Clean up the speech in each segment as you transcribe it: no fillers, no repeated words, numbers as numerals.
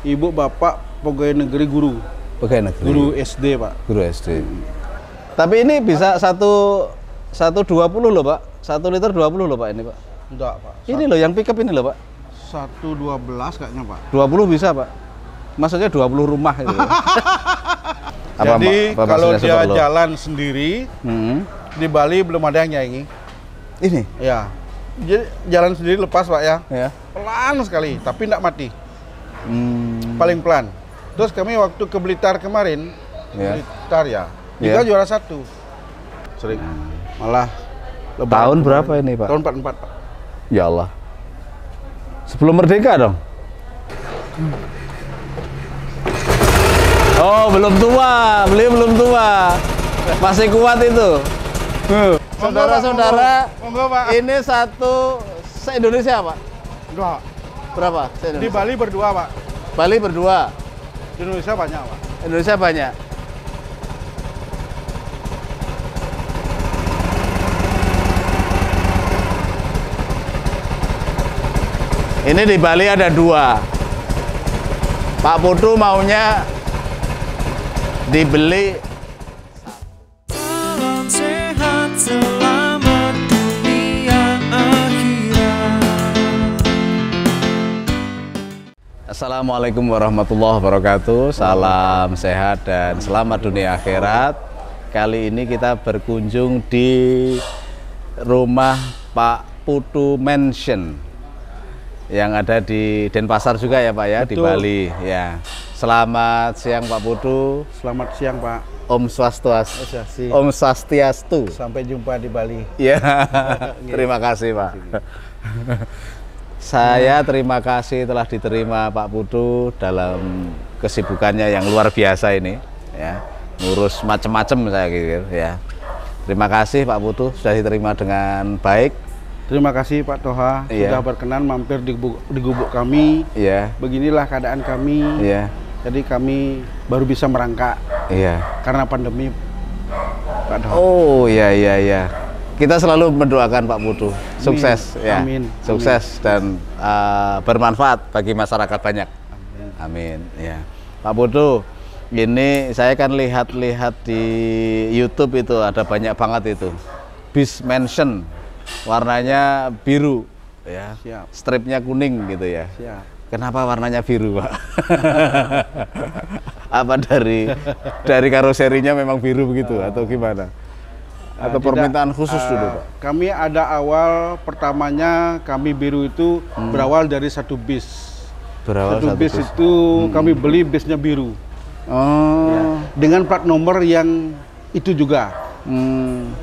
ibu bapak pegawai negeri guru. Pegawai negeri. Guru SD Pak. Guru SD. Tapi ini bisa 120 loh Pak. 1 liter 20 loh Pak ini Pak. Enggak Pak. Ini loh yang pickup ini loh Pak. 112 kayaknya Pak. 20 bisa Pak. Maksudnya 20 rumah gitu. Jadi kalau dia jalan sendiri di Bali belum ada yang nyaingi. Ini? Ya. Jadi jalan sendiri lepas Pak ya. Ya. Pelan sekali, tapi tidak mati. Paling pelan. Terus kami waktu ke Blitar kemarin, Blitar ya, juga juara 1. Sering. Malah tahun berapa ini Pak? Tahun 44 Pak. Ya Allah. Sebelum merdeka dong? Oh, belum tua, beliau belum tua, masih kuat itu. Saudara-saudara, ini satu se-Indonesia Pak? Enggak. Berapa? Di Bali berdua Pak. Bali berdua. Di Indonesia banyak Pak. Indonesia banyak. Ini di Bali ada 2. Pak Putu maunya dibeli. Salam sehat, selamat dunia akhirat. Assalamualaikum warahmatullahi wabarakatuh. Salam sehat dan selamat dunia akhirat. Kali ini kita berkunjung di rumah Pak Putu Mansion yang ada di Denpasar juga ya Pak ya. Betul. Di Bali ya. Selamat siang Pak Putu. Selamat siang Pak. Om Swastiastu. Om Swastiastu. Sampai jumpa di Bali. Ya. Terima kasih Pak. Saya terima kasih telah diterima Pak Putu dalam kesibukannya yang luar biasa ini ya. Ngurus macam-macam saya kira ya. Terima kasih Pak Putu sudah diterima dengan baik. Terima kasih Pak Toha sudah berkenan mampir di gubuk kami. Iya. Beginilah keadaan kami. Iya. Jadi kami baru bisa merangkak. Iya. Karena pandemi Pak Toha. Oh iya. Kita selalu mendoakan Pak Putu sukses ya. Amin. Sukses dan bermanfaat bagi masyarakat banyak. Amin. Ya. Pak Putu, ini saya kan lihat-lihat di YouTube itu ada banyak banget itu. Bis Mansion. Warnanya biru ya. Siap. Stripnya kuning gitu ya. Siap. Kenapa warnanya biru Pak? Apa dari karoserinya memang biru begitu atau gimana? Atau permintaan khusus dulu Pak? Kami ada awal pertamanya kami biru itu berawal dari satu bis. Satu bis itu kami beli bisnya biru. Oh. Ya. Dengan plat nomor yang itu juga.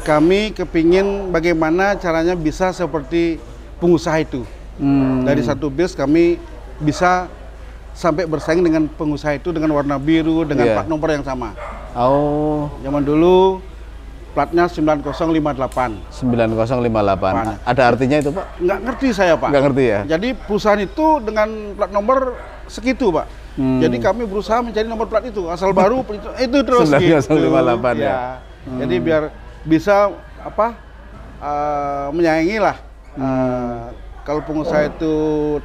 Kami kepingin bagaimana caranya bisa seperti pengusaha itu. Dari satu bis kami bisa sampai bersaing dengan pengusaha itu dengan warna biru dengan plat nomor yang sama. Oh. Zaman dulu platnya 9058. 9058. Ada artinya itu Pak? Nggak ngerti saya Pak. Nggak ngerti ya? Jadi perusahaan itu dengan plat nomor segitu Pak. Jadi kami berusaha mencari nomor plat itu asal baru itu terus 9058 gitu. ya. Jadi biar bisa menyayangi lah. Kalau pengusaha itu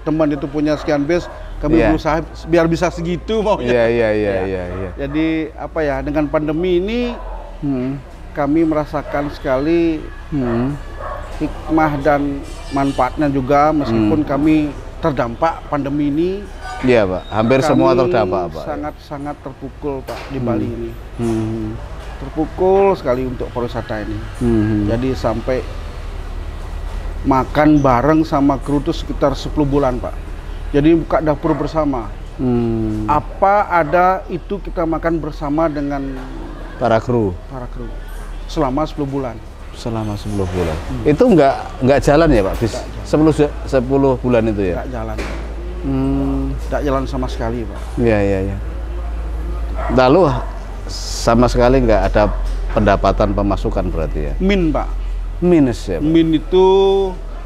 teman itu punya sekian bis, kami berusaha biar bisa segitu maunya. Iya. Jadi dengan pandemi ini kami merasakan sekali hikmah dan manfaatnya juga meskipun kami terdampak pandemi ini. Iya Pak, hampir semua terdampak Pak. Sangat-sangat terpukul Pak di Bali ini. Terpukul sekali untuk pariwisata ini. Jadi sampai makan bareng sama kru itu sekitar 10 bulan Pak. Jadi buka dapur bersama. Apa ada itu kita makan bersama dengan para kru selama 10 bulan. Selama 10 bulan. Itu nggak jalan ya Pak? Bis 10 bulan itu ya? Nggak jalan. Nggak jalan sama sekali Pak. Iya. Lalu sama sekali nggak ada pendapatan pemasukan berarti ya? Min Pak. Minus ya Pak? Min itu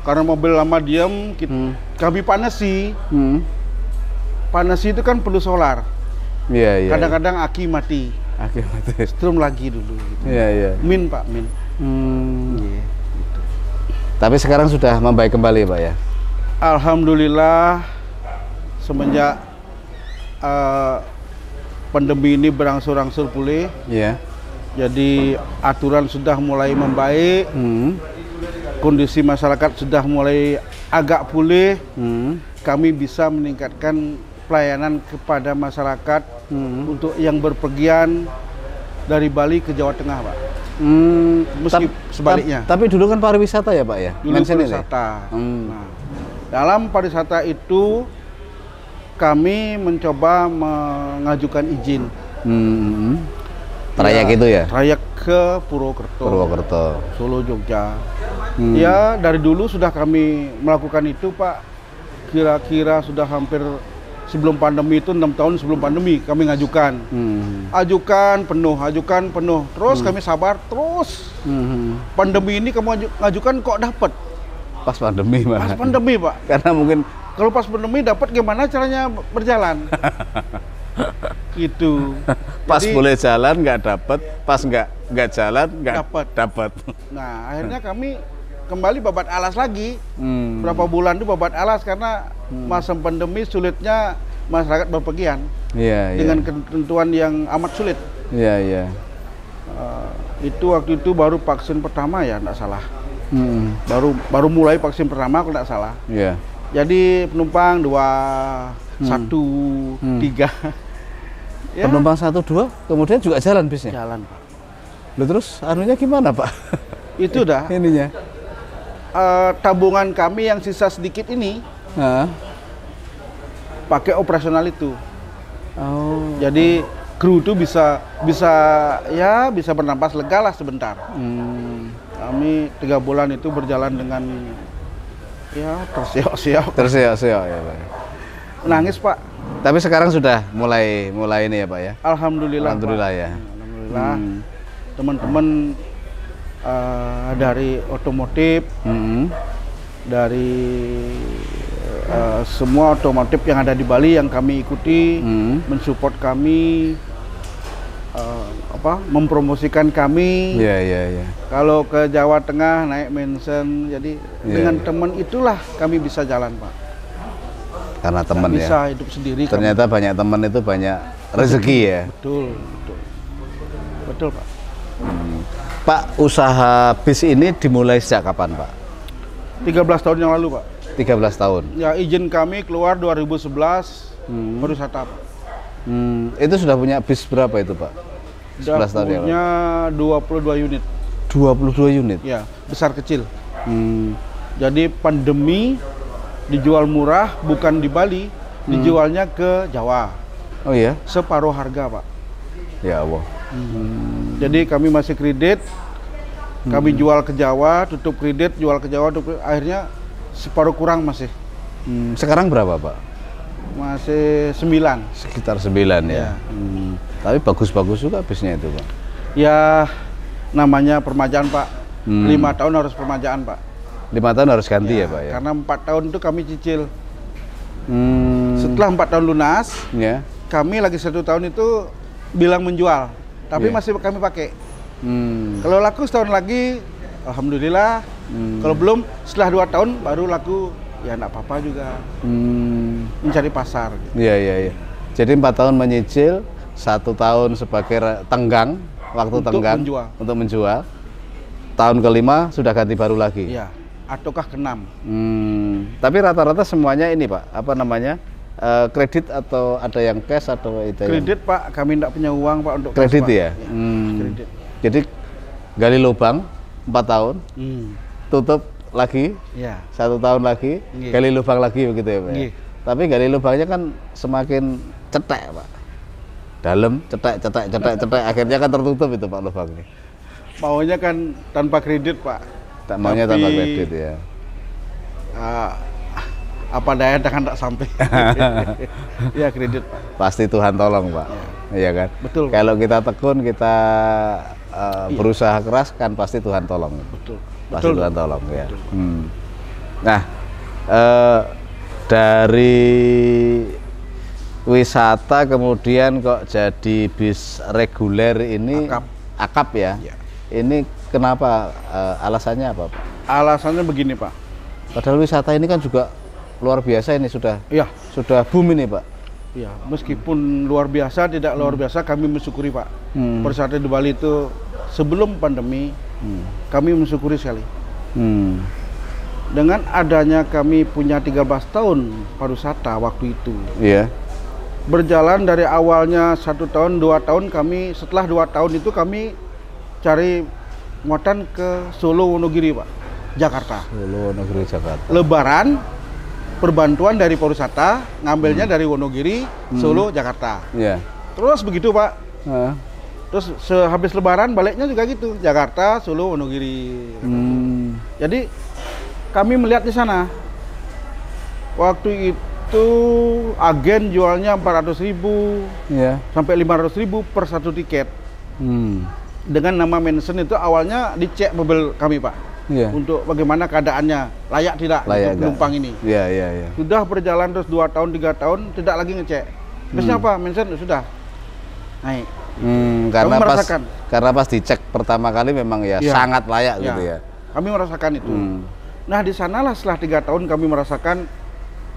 karena mobil lama diam, kami panasi. Panasi itu kan perlu solar. Iya. Kadang-kadang aki mati. Strum lagi dulu. Gitu. Iya. Min Pak, min. Gitu. Tapi sekarang sudah membaik kembali Pak ya? Alhamdulillah semenjak pandemi ini berangsur-angsur pulih. Iya. Jadi aturan sudah mulai membaik. Kondisi masyarakat sudah mulai agak pulih. Kami bisa meningkatkan pelayanan kepada masyarakat untuk yang berpergian dari Bali ke Jawa Tengah, Pak. Sebaliknya. Tapi dulu kan pariwisata ya, Pak ya? Dulu Mention ini? pariwisata. Nah, dalam pariwisata itu kami mencoba mengajukan izin. Trayek itu ya? Trayek ke Purwokerto, Solo, Jogja. Ya, dari dulu sudah kami melakukan itu, Pak. Kira-kira sudah hampir sebelum pandemi itu 6 tahun sebelum pandemi kami ngajukan. Ajukan penuh. Terus kami sabar terus. Pandemi ini kamu ngajukan kok dapat? Pas pandemi, Pak. Pas pandemi, Pak. Karena mungkin kalau pas pandemi dapat gimana caranya berjalan? Gitu. Pas Jadi, boleh jalan nggak dapat, pas nggak jalan nggak dapat. Nah, akhirnya kami kembali babat alas lagi. Berapa bulan itu babat alas karena masa pandemi sulitnya masyarakat berpergian. Iya, dengan ketentuan yang amat sulit. Iya. Itu waktu itu baru vaksin pertama ya, enggak salah. Baru mulai vaksin pertama kalau enggak salah. Iya. Jadi penumpang 2, 1, 3. Ya, Penumpang 1, 2, kemudian juga jalan bisnya. jalan, Pak. Lalu terus anunya gimana, Pak? Itu dah. Ininya. Tabungan kami yang sisa sedikit ini pakai operasional itu. Oh. Jadi kru itu bisa bernapas lega lah sebentar. Kami 3 bulan itu berjalan dengan ya terseok-seok. Terseok-seok ya, Pak. Menangis, Pak. Tapi sekarang sudah mulai ini ya, Pak ya. Alhamdulillah. Alhamdulillah, Pak. ya. Alhamdulillah. Teman-teman dari otomotif, dari semua otomotif yang ada di Bali yang kami ikuti, mensupport kami, mempromosikan kami. Iya. Kalau ke Jawa Tengah naik mention, jadi dengan teman itulah kami bisa jalan, Pak. Karena teman ya. Bisa hidup sendiri. Ternyata banyak teman itu banyak rezeki ya. Betul, Pak. Pak, usaha bis ini dimulai sejak kapan, Pak? 13 tahun yang lalu, Pak. 13 tahun. Ya, izin kami keluar 2011 pariwisata, Pak. Itu sudah punya bis berapa itu, Pak? 11 tahun yang lalu. Punya 22 unit. 22 unit? Ya, besar kecil. Jadi pandemi dijual murah, bukan di Bali, dijualnya ke Jawa. Oh iya? Separuh harga, Pak. Ya Allah. Jadi kami masih kredit, kami jual ke Jawa, tutup kredit, jual ke Jawa, akhirnya separuh kurang masih. Sekarang berapa, Pak? Masih 9. Sekitar 9 ya. Ya. Tapi bagus-bagus juga bisnya itu, Pak. Ya, namanya permajaan, Pak. 5 tahun harus permajaan, Pak. 5 tahun harus ganti ya, Pak ya? Karena 4 tahun itu kami cicil. Setelah 4 tahun lunas, kami lagi 1 tahun itu bilang menjual, tapi masih kami pakai. Kalau laku setahun lagi, alhamdulillah. Kalau belum, setelah 2 tahun baru laku, ya enggak apa-apa juga. Mencari pasar. Iya. Jadi 4 tahun menyicil, 1 tahun sebagai tenggang, waktu Untuk tenggang menjual. untuk menjual. Tahun ke-5 sudah ganti baru lagi. Iya. Ataukah ke-6. Tapi rata-rata semuanya ini, Pak, apa namanya, kredit atau ada yang cash atau itu? Kredit, Pak. Kami tidak punya uang, Pak, untuk kredit cash, Pak. ya? Kredit. Jadi gali lubang 4 tahun, tutup lagi, 1 tahun lagi, gali lubang lagi begitu ya, Pak? Ya? Tapi gali lubangnya kan semakin cetek, Pak. Dalam, cetek, akhirnya kan tertutup itu, Pak, lubangnya. Maunya kan tanpa kredit, Pak. Maunya tanpa kredit ya. Apa daya kan tak sampai. Ya kredit, Pak. Pasti Tuhan tolong, Pak. Iya kan? Betul, Pak. Kalau kita tekun, kita berusaha keras kan pasti Tuhan tolong. Betul. Pasti Tuhan tolong ya. Nah, dari wisata kemudian kok jadi bis reguler ini akap ya. Ini kenapa, alasannya apa, Pak? Alasannya begini, Pak. Padahal wisata ini kan juga luar biasa ini sudah boom ini, Pak. Ya, meskipun luar biasa, tidak luar biasa, kami mensyukuri Pak. Pariwisata di Bali itu sebelum pandemi, kami mensyukuri sekali. Dengan adanya kami punya 13 tahun pariwisata waktu itu. Iya. Berjalan dari awalnya 1 tahun, 2 tahun kami, setelah 2 tahun itu kami cari muatan ke Solo, Wonogiri Pak, Jakarta. Solo, Wonogiri, Jakarta. Lebaran, perbantuan dari pariwisata, ngambilnya dari Wonogiri, Solo, Jakarta. Iya. Terus begitu Pak. Heeh. Terus sehabis Lebaran baliknya juga gitu, Jakarta, Solo, Wonogiri. Jadi kami melihat di sana. Waktu itu agen jualnya 400.000 Iya. sampai 500.000 per 1 tiket. Dengan nama mention itu awalnya dicek mobil kami Pak. Iya. Untuk bagaimana keadaannya, layak tidak Layak untuk penumpang ini. Iya, iya, iya. Sudah berjalan terus 2 tahun, 3 tahun, tidak lagi ngecek. Biasanya apa? Mention sudah naik. Karena Kamu pas merasakan? karena pas dicek pertama kali memang ya Iya. sangat layak Ya, gitu ya. Kami merasakan itu. Nah di sanalah setelah 3 tahun kami merasakan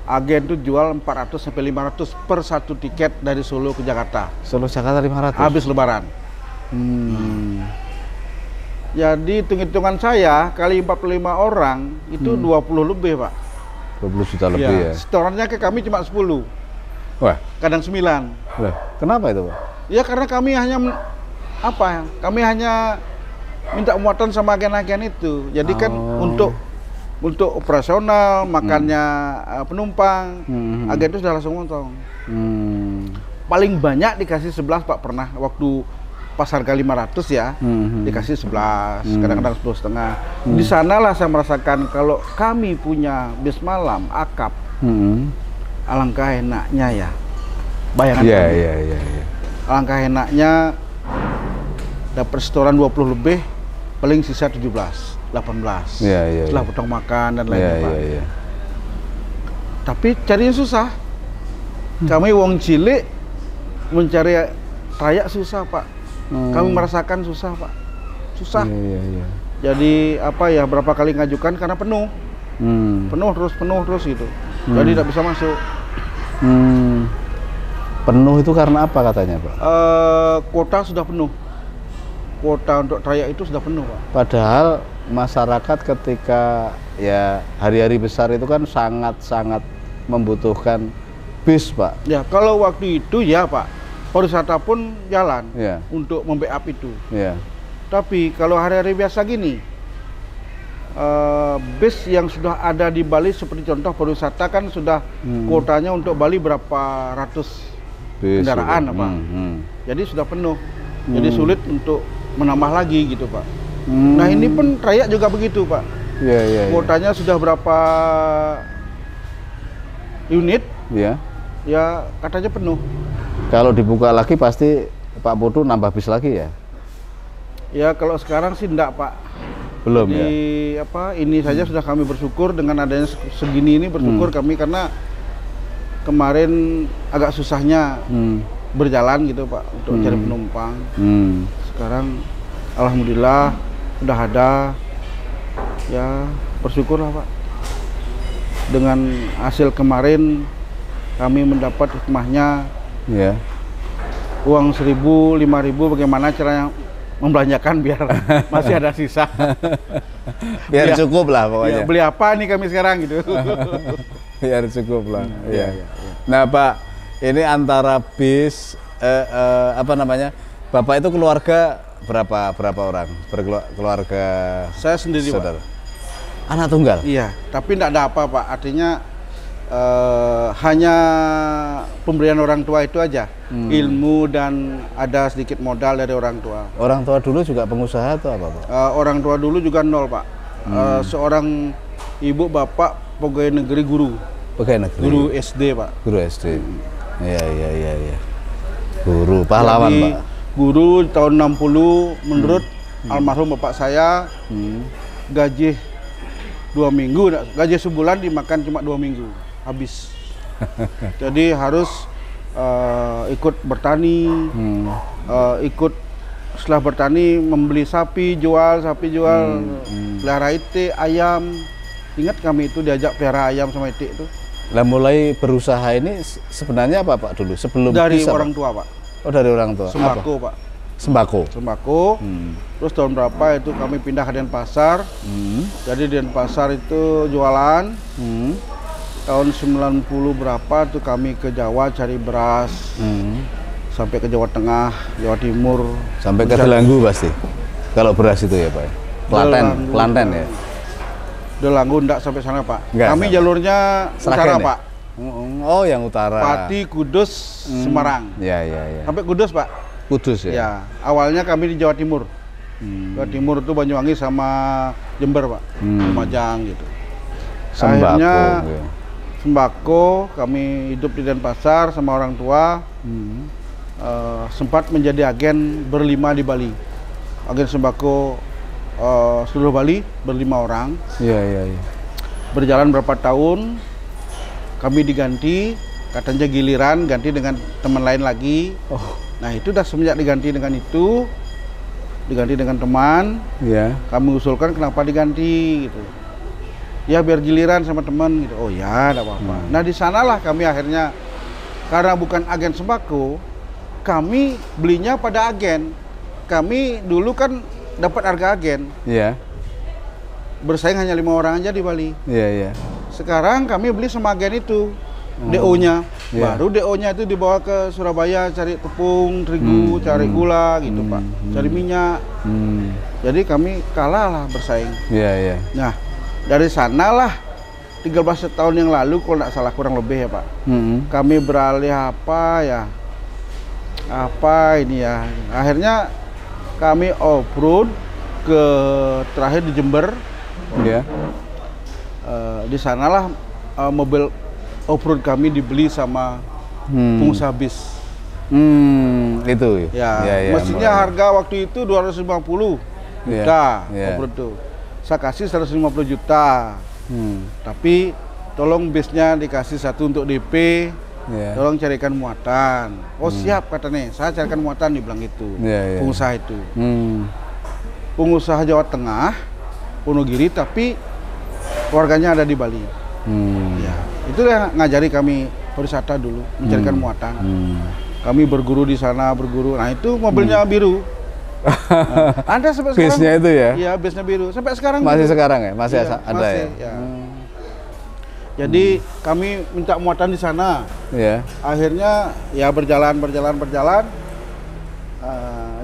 agen itu jual 400 sampai 500 per 1 tiket dari Solo ke Jakarta. Solo Jakarta 500. Habis Lebaran. Jadi hitung-hitungan saya kali 45 orang itu 20 lebih Pak. 20 juta lebih ya. Setorannya ke kami cuma 10, Wah, kadang 9. lah, kenapa itu, Pak? Ya karena kami hanya kami hanya minta muatan sama agen-agen itu. Jadi kan untuk operasional, makannya penumpang, agen itu sudah langsung motong. Paling banyak dikasih 11 Pak, pernah waktu pas harga 500 ya, dikasih 11, kadang-kadang 10,5. Di sanalah saya merasakan kalau kami punya bis malam, akap, alangkah enaknya ya. Bayangan Iya, kami. iya, iya, iya. Alangkah enaknya dapat setoran 20 lebih, paling sisa 17, 18. Iya, iya, Setelah iya. potong makan dan Iya, lain-lain. iya, Pak. iya. Tapi carinya susah. Kami wong cilik mencari trayek susah Pak. Kami merasakan susah Pak. Susah. Iya, iya, iya. Jadi apa ya, berapa kali ngajukan karena penuh. Penuh terus gitu. Jadi tidak bisa masuk. Penuh itu karena apa katanya, Pak? Kuota sudah penuh. Kuota untuk trayek itu sudah penuh Pak. Padahal masyarakat ketika ya hari-hari besar itu kan sangat-sangat membutuhkan bis, Pak. Ya kalau waktu itu ya Pak, pariwisata pun jalan Iya. untuk membackup itu. Iya. Tapi kalau hari-hari biasa gini, bis yang sudah ada di Bali seperti contoh pariwisata kan sudah kuotanya untuk Bali berapa ratus Bis kendaraan itu. apa. Jadi sudah penuh. Jadi sulit untuk menambah lagi gitu Pak. Nah ini pun trayek juga begitu Pak. Iya, iya, iya. Kuotanya sudah berapa unit, Iya. ya katanya penuh. Kalau dibuka lagi pasti Pak Putu nambah bis lagi ya? Ya kalau sekarang sih enggak Pak. Belum Jadi ya? apa, ini saja sudah kami bersyukur dengan adanya segini ini, bersyukur kami karena kemarin agak susahnya berjalan gitu Pak untuk cari penumpang. Sekarang alhamdulillah udah ada, ya bersyukur lah Pak. Dengan hasil kemarin kami mendapat hikmahnya, Iya. uang 1.000, 5.000, bagaimana caranya membelanjakan biar masih ada sisa. Biar Beli- cukup lah Ya, pokoknya. beli apa nih kami sekarang gitu. Biar cukup lah. Iya, Iya. Nah, Pak, ini antara bis apa namanya? Bapak itu keluarga berapa orang? Berkeluarga Saya sendiri Pak. saudara. Anak tunggal. Iya, tapi tidak ada apa Pak. Artinya hanya pemberian orang tua itu aja, ilmu dan ada sedikit modal dari orang tua. Orang tua dulu juga pengusaha atau apa, Pak? Orang tua dulu juga nol Pak. Seorang ibu bapak pegawai negeri guru, Pegawai negeri. guru SD Pak. Guru SD. Iya, iya, iya, iya. Guru pahlawan, Jadi, Pak. guru tahun 60 menurut almarhum bapak saya gaji 2 minggu, gaji sebulan dimakan cuma 2 minggu habis. Jadi harus ikut bertani, ikut setelah bertani membeli sapi jual, pelihara itik, ayam. Ingat kami itu diajak pelihara ayam sama itik itu. Lah mulai berusaha ini sebenarnya apa Pak dulu? Sebelum Dari bisa, orang Pak? tua Pak. Oh dari orang tua. Sembako Apa? Pak. Sembako. Sembako. Terus tahun berapa itu kami pindah ke Denpasar. Jadi di Denpasar itu jualan. Tahun 90 berapa tuh kami ke Jawa cari beras. Sampai ke Jawa Tengah, Jawa Timur. Sampai ke Delanggu pasti. Kalau beras itu ya Pak. Kelanten ya. Delanggu enggak sampai sana Pak. Enggak, Kami sampai. jalurnya Seragen utara ya? Pak. Oh yang utara. Pati, Kudus, Semarang. Ya. Sampai Kudus Pak. Kudus ya. Ya, awalnya kami di Jawa Timur. Jawa Timur itu Banyuwangi sama Jember Pak. Lumajang gitu. Sembako. Akhirnya Ya. sembako kami hidup di Denpasar sama orang tua. Sempat menjadi agen berlima di Bali. Agen sembako seluruh Bali berlima orang. Iya. Berjalan berapa tahun, kami diganti, katanya giliran ganti dengan teman lain lagi. Nah itu udah semenjak diganti dengan itu, diganti dengan teman, Iya. kami usulkan kenapa diganti gitu. Ya biar giliran sama teman gitu. Oh ya, enggak apa-apa. Nah di sanalah kami akhirnya, karena bukan agen sembako, kami belinya pada agen. Kami dulu kan dapat harga agen, Iya. bersaing hanya 5 orang aja di Bali. Iya. Sekarang kami beli sama agen itu, DO-nya. Iya. Baru DO-nya itu dibawa ke Surabaya cari tepung, terigu, cari gula gitu Pak, cari minyak. Jadi kami kalah lah bersaing. Iya. Nah dari sanalah 13 tahun yang lalu kalau nggak salah kurang lebih ya Pak, kami beralih akhirnya kami off-road ke terakhir di Jember. Iya. Di sanalah mobil off-road kami dibeli sama pengusaha bis. Itu. Ya, mestinya harga waktu itu 250 juta off-road tuh. Saya kasih 150 juta. Tapi tolong bisnya dikasih satu untuk DP. Tolong carikan muatan. Oh siap katanya, saya carikan muatan, dibilang itu. Pengusaha itu. Pengusaha Jawa Tengah, Wonogiri, tapi keluarganya ada di Bali. Ya, itu yang ngajari kami pariwisata dulu, mencarikan muatan. Kami berguru di sana, Nah itu mobilnya biru. Ada sampai sekarang. Bisnya itu ya? Iya, bisnya biru. Sampai sekarang. Masih biru. sekarang ya? Masih Iya, ada masih, ya? Jadi kami minta muatan di sana. Iya. Akhirnya ya berjalan.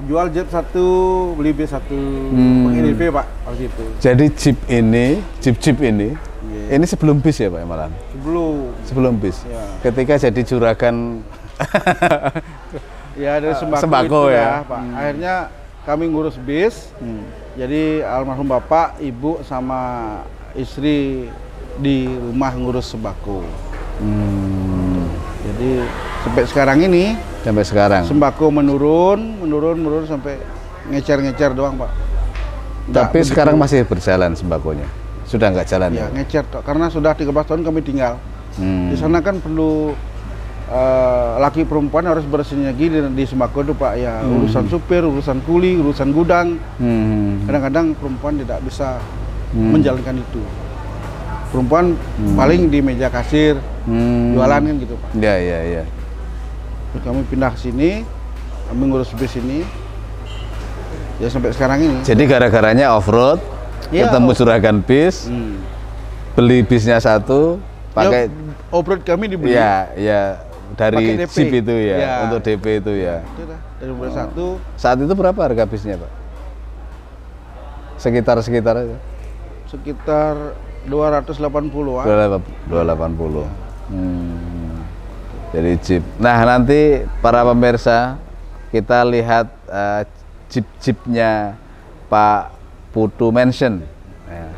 Jual Jeep 1, beli bis 1, pakai DP Pak waktu itu. Jadi Jeep ini, ini sebelum bis ya Pak malah? Sebelum bis. Ya. Ketika jadi juragan. Ya dari sembako itu ya. Pak. Akhirnya kami ngurus bis. Jadi almarhum bapak, ibu sama istri di rumah ngurus sembako. Jadi sampai sekarang ini. Sampai sekarang. Sembako menurun sampai ngecer doang Pak. Tapi sekarang masih berjalan sembakonya. Sudah nggak jalan ya? Ngecer karena sudah 13 tahun kami tinggal. Di sana kan perlu laki perempuan harus bersinergi di sembako itu Pak. Ya urusan supir, urusan kuli, urusan gudang. Kadang-kadang perempuan tidak bisa menjalankan itu. Perempuan paling di meja kasir, jualan kan gitu Pak. Iya. Terus kami pindah ke sini, kami ngurus bis ini. Ya sampai sekarang ini. Jadi gara-garanya off-road, ketemu juragan bis, beli bisnya satu, pakai off-road kami dibeli. Ya dari Jeep itu ya, untuk DP itu ya. Itu dah, dari model satu. Saat itu berapa harga bisnya Pak? Sekitar aja. Sekitar 280-an. 280. Jadi Jeep. Nah nanti para pemirsa kita lihat Jeep-Jeepnya Pak Putu Mansion. Ya.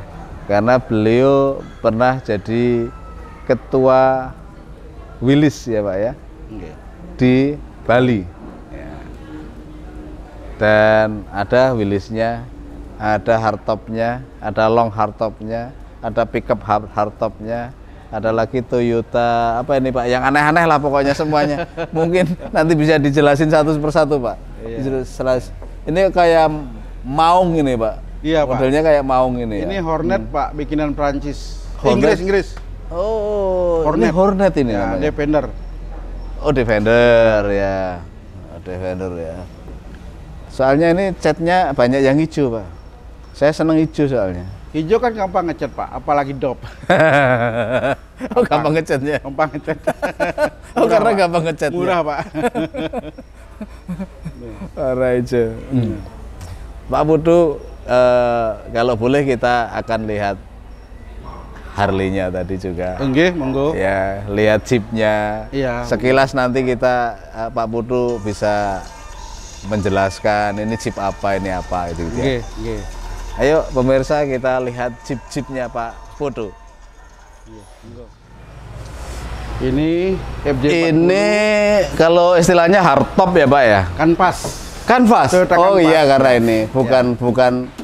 Karena beliau pernah jadi ketua Willis ya Pak ya, di Bali. Ya. Dan ada Willisnya, ada hardtopnya, ada long hardtopnya, ada pickup hardtopnya, ada lagi Toyota apa ini Pak, yang aneh-aneh lah pokoknya semuanya. Mungkin nanti bisa dijelasin satu persatu Pak. Ini kayak maung ini Pak. Iya Pak. Modelnya kayak maung ini. Ini ya. Hornet Pak, bikinan Prancis. Hornet? Inggris. Oh, ini Hornet ini Ya, namanya. Defender. Oh, Defender ya. Oh, Defender ya. Soalnya ini catnya banyak yang hijau, Pak. Saya seneng hijau soalnya. Hijau kan gampang ngecat, Pak, apalagi dop. Oh, gampang ngecatnya. Gampang ngecat. Oh, Murah, karena Pak. gampang ngecatnya. Murah, Pak. Warna hijau. Pak Putu, kalau boleh kita akan lihat Harley-nya tadi juga. Enggih, monggo. Ya, lihat jeepnya. Iya. Sekilas nanti kita Pak Putu bisa menjelaskan ini jeep apa, ini apa itu gitu ya. Nggih, nggih. Ayo pemirsa kita lihat jeep-jeepnya Pak Putu. Ini FJ Ini kalau istilahnya hardtop ya Pak ya. Kanvas. Kanvas. Toyota Oh Kanvas. iya karena ini bukan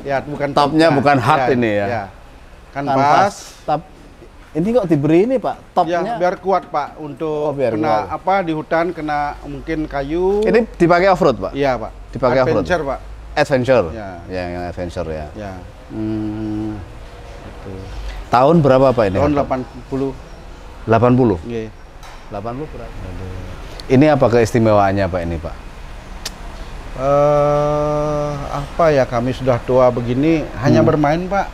Ya, bukan topnya top. bukan hard Ya, ini ya. Kanvas. Top. Ini kok diberi ini Pak, Ya, topnya. biar kuat, Pak, untuk Oh, biar kena kuat. apa di hutan, kena mungkin kayu. Ini dipakai off-road Pak? Iya, Pak. Dipakai off-road? Adventure, Pak. Adventure? Ya. Yang adventure ya. Ya. Itu. Tahun berapa Pak ini? Tahun 80. 80? Nggih. 80 berapa? Ini apa keistimewaannya Pak ini Pak? Apa ya, kami sudah tua begini hanya bermain, Pak.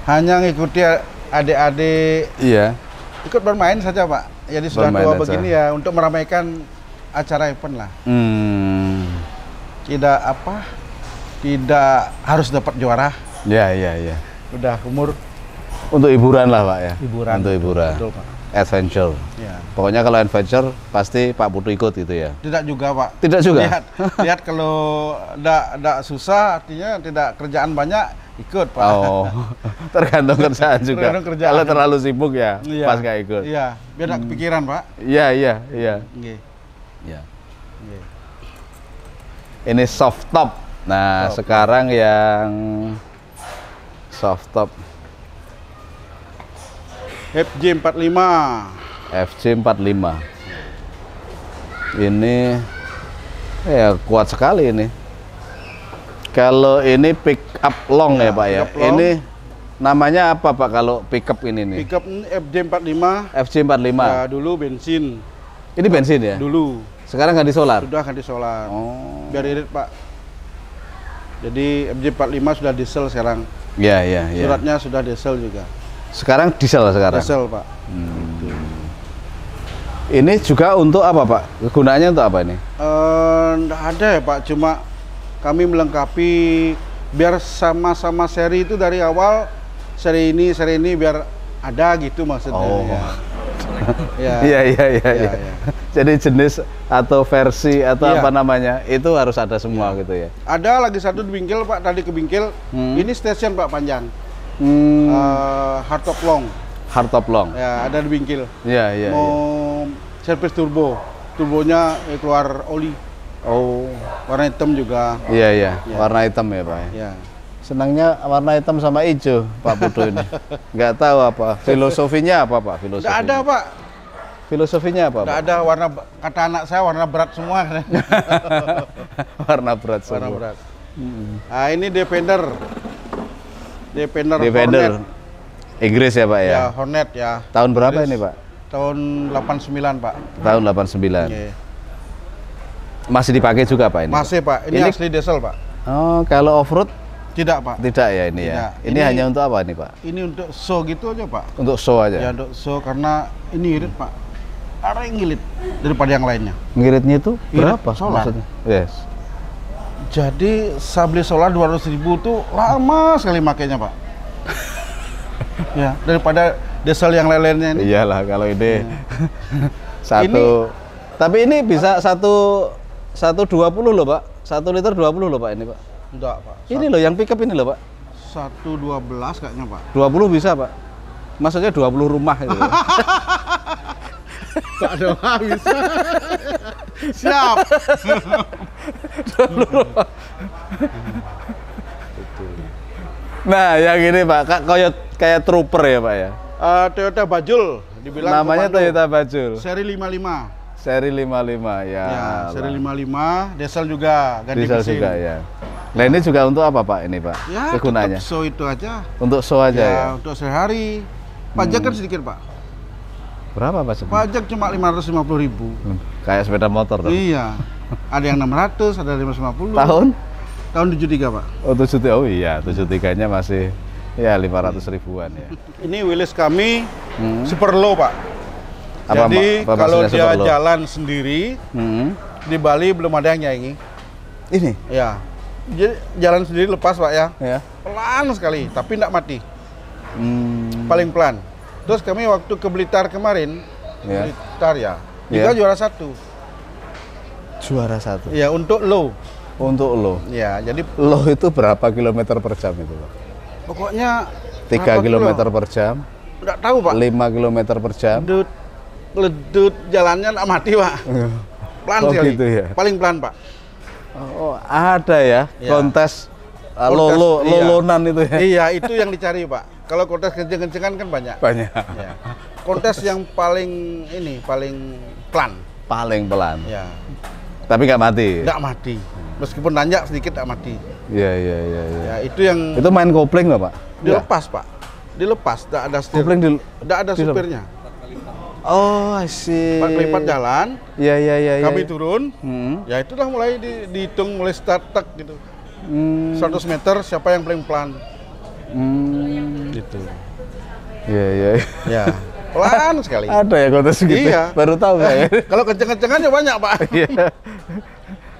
Hanya ngikuti adik-adik Iya. ikut bermain saja, Pak. Jadi sudah Bermain tua aja. begini ya untuk meramaikan acara event lah. Tidak apa? Tidak harus dapat juara. Ya, ya, ya. Udah umur Untuk hiburan lah Pak ya? hiburan. Untuk hiburan. Betul, Pak. Adventure. Ya. Pokoknya kalau adventure pasti Pak Putu ikut gitu ya? Tidak juga, Pak. Tidak juga? Lihat kalau tidak susah, artinya tidak kerjaan banyak, ikut, Pak. Oh, tergantung kerjaan juga. Tergantung kerjaan. Kalau terlalu sibuk ya, Iya. pas nggak ikut. Iya, biar tidak kepikiran, Pak. Iya, iya, iya. Nggih. Ya. Nggih. Ini soft top. Nah, Soft. sekarang yang soft top FJ45. FC45. Ini ya kuat sekali ini. Kalau ini pick up long ya, Ya, Pak ya. pick up long. Ini namanya apa Pak kalau pick up ini nih? Pickup FJ45. FC45. Ya, dulu bensin. Ini bensin ya? Dulu Sekarang ganti solar. sudah ganti solar. Oh. Biar irit, Pak. Jadi FJ45 sudah diesel sekarang. Ya, ya, ya. Suratnya sudah diesel juga. Sekarang diesel sekarang. Diesel, Pak. Ini juga untuk apa Pak? Kegunaannya untuk apa ini? Nggak ada ya, Pak. Cuma kami melengkapi biar sama-sama seri itu dari awal, seri ini biar ada gitu maksudnya. Oh. Ya. Ya. Iya, iya, iya, Ya, iya. ya. Jadi jenis atau versi atau Iya. apa namanya itu harus ada semua gitu ya. Ada lagi satu di bingkil, Pak. Tadi ke bingkil. Ini station, Pak, panjang. Hardtop long. Hardtop long. Ya, ada di bingkil. Iya, iya, Mau iya. servis turbo. Turbonya keluar oli. Oh. Warna hitam juga. Iya, iya. Ya. Warna hitam ya, Pak. Ya. Senangnya warna hitam sama hijau, Pak Putu ini. Nggak tahu apa. Filosofinya apa, Pak? Nggak Filosofinya. ada, Pak. Filosofinya apa, Nggak Pak? ada warna, kata anak saya warna berat semua. Warna berat semua. Warna berat. Nah, ini Defender. Defender Defender. Hornet. Inggris ya, Pak ya? Ya, Hornet ya. Tahun berapa Inggris. ini, Pak? Tahun 89, Pak. Tahun 89. Iya. Masih dipakai juga, Pak ini? Masih, Pak. Ini, Ini- asli diesel, Pak. Oh, kalau off-road Tidak, Pak. tidak ya ini ya? Tidak. Ini Ini- hanya untuk apa nih, Pak? Ini untuk show gitu aja, Pak. Untuk show Ya, aja? untuk show karena ini irit, Pak. Ada yang ngilit daripada yang lainnya. Ngiritnya itu Irit berapa? solar. Maksudnya? Yes. Jadi saya beli solar 200.000 tuh lama sekali makainya, Pak. Ya, daripada diesel yang lain-lainnya ini. Iyalah kalau ini satu. Ini- Tapi ini bisa 120 loh, Pak. 1 liter 20 loh, Pak ini, Pak. Enggak, Pak. Ini loh yang pickup ini loh, Pak. 112 kayaknya, Pak. 20 bisa, Pak. Maksudnya 20 rumah itu. Pak Doa bisa. Siap. Nah, yang ini, Pak, kayak trooper ya, Pak ya. Toyota Bajul dibilang Namanya komando. Toyota Bajul. Seri 55. Seri 55 ya. Ya, seri Pak. 55, diesel juga, ganti Diesel mesin. juga ya. Nah, ini juga untuk apa, Pak? Ini, Pak. Ya, Kegunaannya. tetap show itu aja. Untuk show aja ya. Untuk sehari. Pajak kan sedikit Pak. Berapa Pak? Pajak cuma 550.000. Kayak sepeda motor dong. Iya. Ada yang 600, ada 550. Tahun? Tahun 73 Pak. Oh 73, oh iya 73-nya masih ya 500 ribuan ya. Ini wheelers kami super low Pak. Apa, Jadi apa kalau maksudnya dia super low? jalan sendiri di Bali belum ada yang nyanyi. Ini? Ya. Jadi jalan sendiri lepas Pak ya. Ya. Pelan sekali, tapi tidak mati. Paling pelan. Terus kami waktu ke Blitar kemarin, Ya. Blitar ya, Ya. juga juara 1. Juara 1. Ya untuk low. Untuk lo. Ya, jadi Lo itu berapa kilometer per jam itu Pak? pokoknya 3 kilometer per jam, Enggak tahu Pak. 5 kilometer per jam. Ledut jalannya nggak mati Pak. Pelan Oh, sekali. gitu ya? Paling pelan Pak. Oh, ada ya, Ya. kontes Kontes, iya. lolonan itu ya. Iya, itu yang dicari Pak. Kalau kontes kenceng-kencengan kan banyak. Banyak. Ya. Kontes yang paling paling pelan. Paling pelan. Ya, Tapi nggak mati. nggak mati. Meskipun nanjak sedikit nggak mati. Iya. Ya, itu yang Itu main kopling nggak Pak? dilepas Pak. Dilepas, nggak ada setir. Kopling di. Nggak ada dilepas. supirnya. Oh, I see. Pak kelipat jalan, Iya. kami turun. Hmm. Ya itulah mulai dihitung mulai start tek gitu. 100 meter siapa yang paling pelan gitu. Iya. Ya, pelan sekali. Ada ya kontes gitu. Iya. Baru tahu saya. Kalau kenceng-kencengan ya banyak Pak. Iya.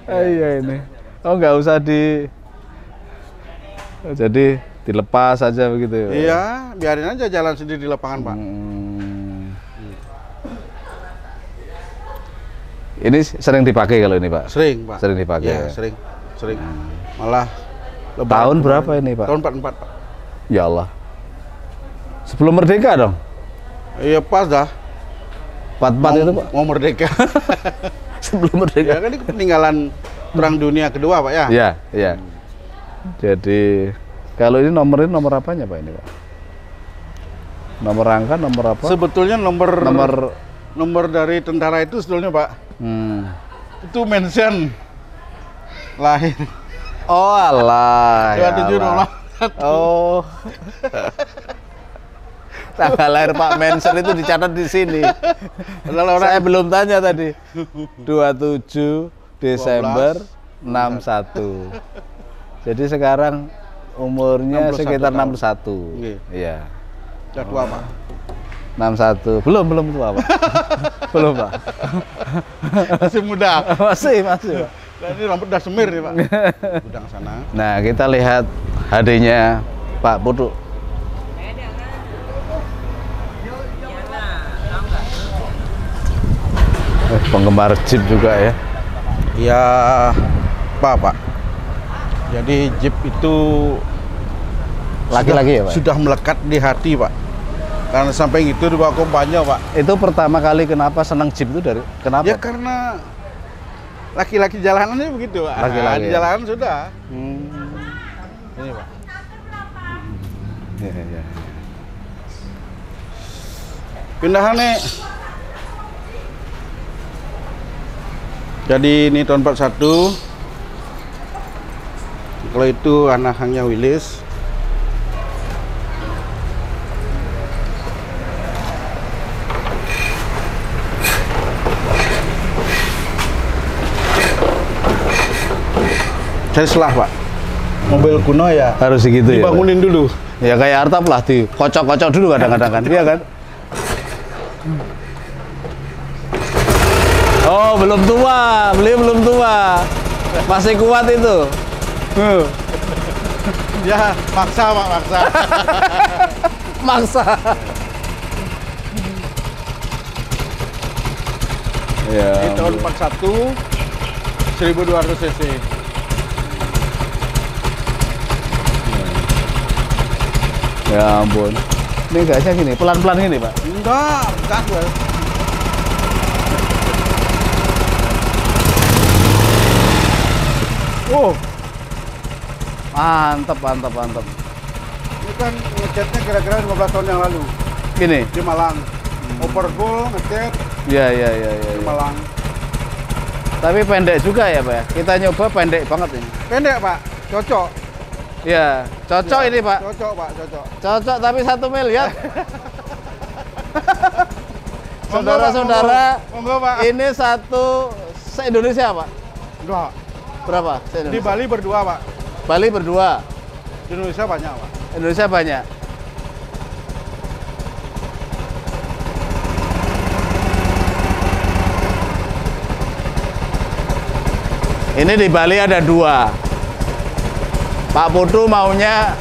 Iya ini. Oh nggak usah jadi dilepas aja begitu ya. Iya, biarin aja jalan sendiri di lapangan Pak. Ini sering dipakai kalau ini Pak? Sering Pak. Sering dipakai. Ya, Ya. sering. Malah Tahun berapa ini Pak? Tahun 44 Pak. Ya Allah. Sebelum merdeka dong? Iya pas dah. 44 itu Pak? Mau merdeka. Sebelum merdeka? Ya kan ini peninggalan Perang Dunia Kedua Pak ya. Iya. Jadi kalau ini nomor apanya Pak ini Pak? Nomor rangka, nomor apa? Sebetulnya nomor dari tentara itu sebetulnya Pak. Itu mention lahir. Oh alah. 27 Oh. Tanggal lahir Pak Menser itu dicatat di sini. Saya belum tanya tadi. 27 Desember 61. Jadi sekarang umurnya 61 sekitar tahun. 61. Iya. Udah tua Pak. 61. Belum tua Pak. Belum Pak. Masih muda. Masih Pak. Nah, ini rambut udah semir nih Pak. Gudang sana. Nah, kita lihat HD-nya Pak Putu. Penggemar Jeep juga ya. Ya, Pak. Jadi Jeep itu Laki-laki ya Pak? sudah melekat di hati Pak. Karena sampai itu dibawa banyak Pak. Itu pertama kali kenapa senang Jeep itu dari kenapa? Ya karena laki-laki jalanannya begitu Pak. Laki-laki Di ya? jalanan sudah. Ini Pak. Iya. Pindahan nih. Jadi ini tahun 41. Kalau itu anak hangnya Willis. Cari selah Pak. Mobil kuno ya Harus segitu ya. Pak? dibangunin dulu. Ya kayak Artap lah, dikocok-kocok dulu kadang-kadang kan, iya kan? Oh, belum tua, beliau belum tua, masih kuat itu. Ya, maksa Pak, maksa. Maksa. Ya, Di tahun 41 1200 cc. ya ampun. Ini gasnya gini, pelan-pelan gini Pak. Enggak, gas ya. Oh, Mantap. ini kan ngecatnya kira-kira 15 tahun yang lalu Gini. di Malang. Overfull ngecat Iya. di Malang. Tapi pendek juga ya Pak ya. Kita nyoba pendek banget ini. Pendek Pak, cocok. Ya, cocok Ya, ini Pak. Cocok Pak, cocok. Cocok tapi 1 mil ya. Saudara-saudara, Monggo, Pak. ini satu se-Indonesia, Pak. Dua. Berapa? Di Bali berdua, Pak. Bali berdua. Di Indonesia banyak, Pak. Indonesia banyak. Ini di Bali ada dua. Pak Putu maunya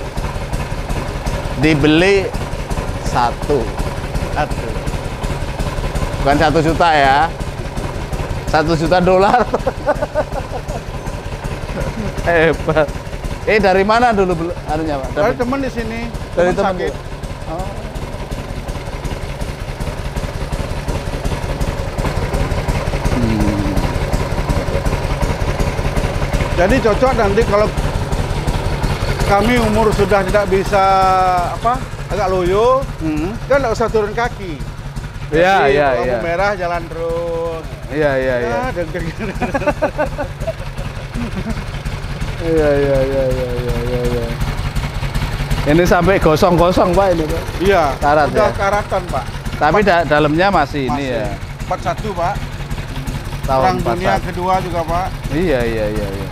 dibeli satu. Bukan 1 juta ya. 1 juta dolar. Hebat. Dari mana dulu anunya, Pak? Dari teman di sini. Dari teman. sakit. Oh. Jadi cocok nanti kalau kami umur sudah tidak bisa agak loyo, kan nggak usah turun kaki. Iya, Jadi, iya, lampu iya. merah jalan terus. Iya, iya, iya. Ya, deg-degan. Iya, iya, iya, iya, iya, iya, iya. Ini sampai gosong-gosong, Pak, ini, Pak. Iya, Karat, udah ya? karatan, Pak. Tapi dalamnya masih ini ya. 41, Pak. Tahun Perang Dunia 41. Kedua juga, Pak. Iya, iya, iya, iya.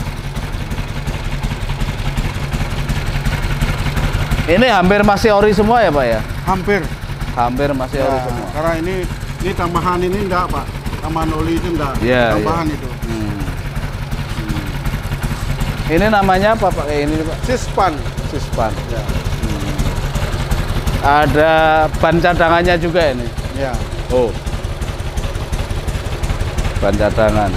Ini hampir masih ori semua ya, Pak ya? Hampir. Hampir masih ori Ya, semua. karena ini tambahan ini enggak, Pak. Tambahan oli itu enggak. Iya, Tambahan iya. itu. Ini namanya apa, Pak? Kayak ini, Pak. Sispan. Sispan. Ya. Ada ban cadangannya juga ini. Ya. Oh. Ban cadangan.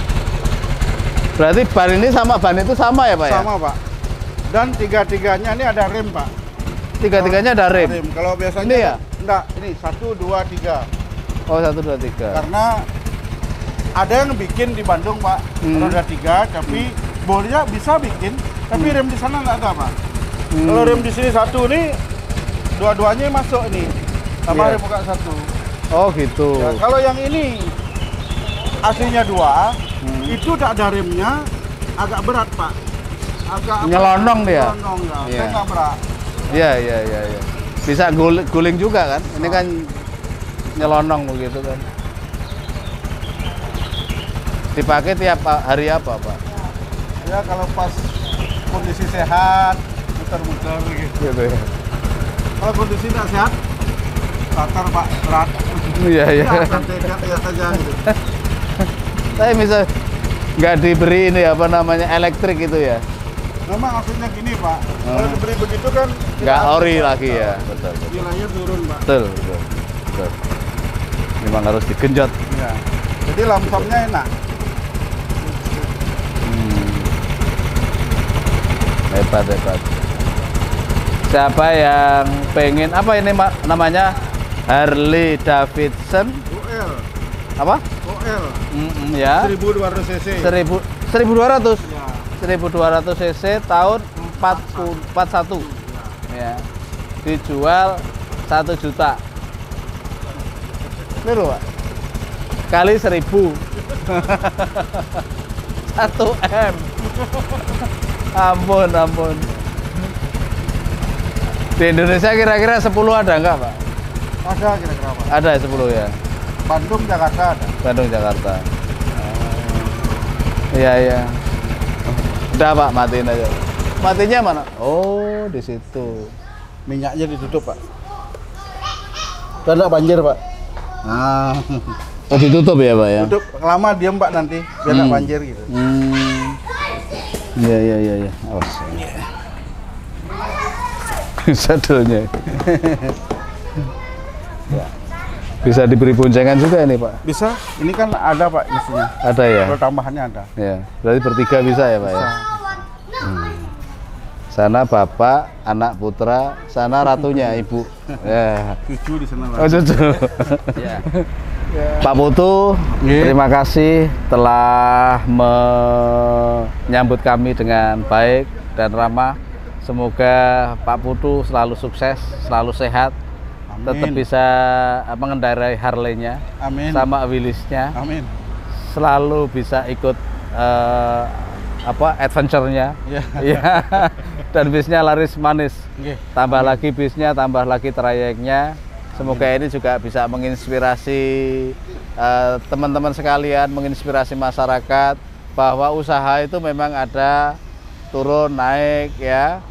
Berarti ban ini sama ban itu sama ya, Pak ya? Sama, Pak. Dan tiga-tiganya ini ada rem, Pak. Tiga-tiganya ada rem. Kalau biasanya Ini ya? enggak, ini 1 2 3. Oh, 1 2 3. Karena ada yang bikin di Bandung, Pak. Roda 3, tapi bolanya bisa bikin, tapi rem di sana nggak ada, Pak. Kalau rem di sini 1 nih, dua-duanya masuk ini. Tambah Iya. rem buka 1. Oh, gitu. Ya, kalau yang ini aslinya 2, itu tak ada remnya, agak berat, Pak. Agak Nyelonong dia? Nyelonong, ya. Iya. Saya nabrak. Iya, iya, iya, iya. Bisa guling juga kan? Ini kan nyelonong begitu kan. Dipakai tiap hari apa, Pak? Ya kalau pas kondisi sehat, muter-muter gitu. Gitu ya. Kalau kondisi tidak sehat, latar, Pak, berat. Iya, iya. Ya, santai-santai ya saja gitu. Saya bisa nggak diberi ini apa namanya elektrik itu ya? Memang maksudnya gini, Pak. Kalau diberi begitu kan Nggak tidak ori habis, lagi Pak. ya, betul. Betul, Nilainya turun, Pak. betul, betul. Betul. Memang harus digenjot. Ya. Jadi lamsapnya enak. Hebat, hebat. Siapa yang pengen apa ini namanya Harley Davidson OL, apa? OL, Ya. 1200 cc. 1200 Ya. 1200 cc tahun 41 ya, dijual 1 juta. Ini loh, Pak, kali 1000 1 M. Ampun, ampun. Di Indonesia kira-kira 10 ada nggak, Pak? Ada kira-kira, Pak. Ada 10 ya. Bandung, Jakarta ada. Bandung, Jakarta. Iya, iya. Udah, Pak, matiin aja. Matinya mana? Oh, di situ. Minyaknya ditutup, Pak. Karena banjir, Pak. Nah, Oh, ditutup ya, Pak ya? tutup lama diam, Pak, nanti biar nggak banjir gitu. Iya, iya, iya, iya. Awas. Sadelnya. Bisa diberi boncengan juga ini, Pak? Bisa? Ini kan ada, Pak, mestinya. Ada ya? Kalau tambahannya ada. Ya, berarti bertiga bisa ya, Pak ya? Sana bapak, anak putra, sana ratunya ibu. Ya. Cucu di sana, Pak. Oh, cucu. Pak Putu, Iya. terima kasih telah menyambut kami dengan baik dan ramah. Semoga Pak Putu selalu sukses, selalu sehat, Amin. tetap bisa mengendarai Harley-nya, Amin. sama Willys-nya, Amin. selalu bisa ikut adventure-nya. Iya. Iya. Dan bisnya laris manis. Nggih. Tambah lagi bisnya, tambah lagi trayeknya. Semoga ini juga bisa menginspirasi teman-teman sekalian, menginspirasi masyarakat bahwa usaha itu memang ada turun naik ya,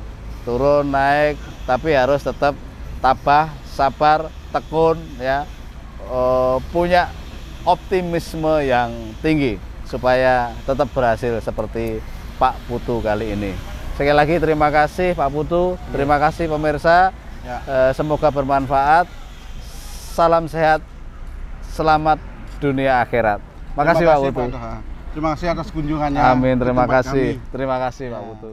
turun naik, tapi harus tetap tabah, sabar, tekun ya, punya optimisme yang tinggi supaya tetap berhasil seperti Pak Putu kali ini. Sekali lagi terima kasih Pak Putu, terima kasih pemirsa, semoga bermanfaat. Salam sehat, selamat dunia akhirat. Makasih Pak Putu. Terima kasih atas kunjungannya. Amin, terima kasih. Terima kasih Pak Putu.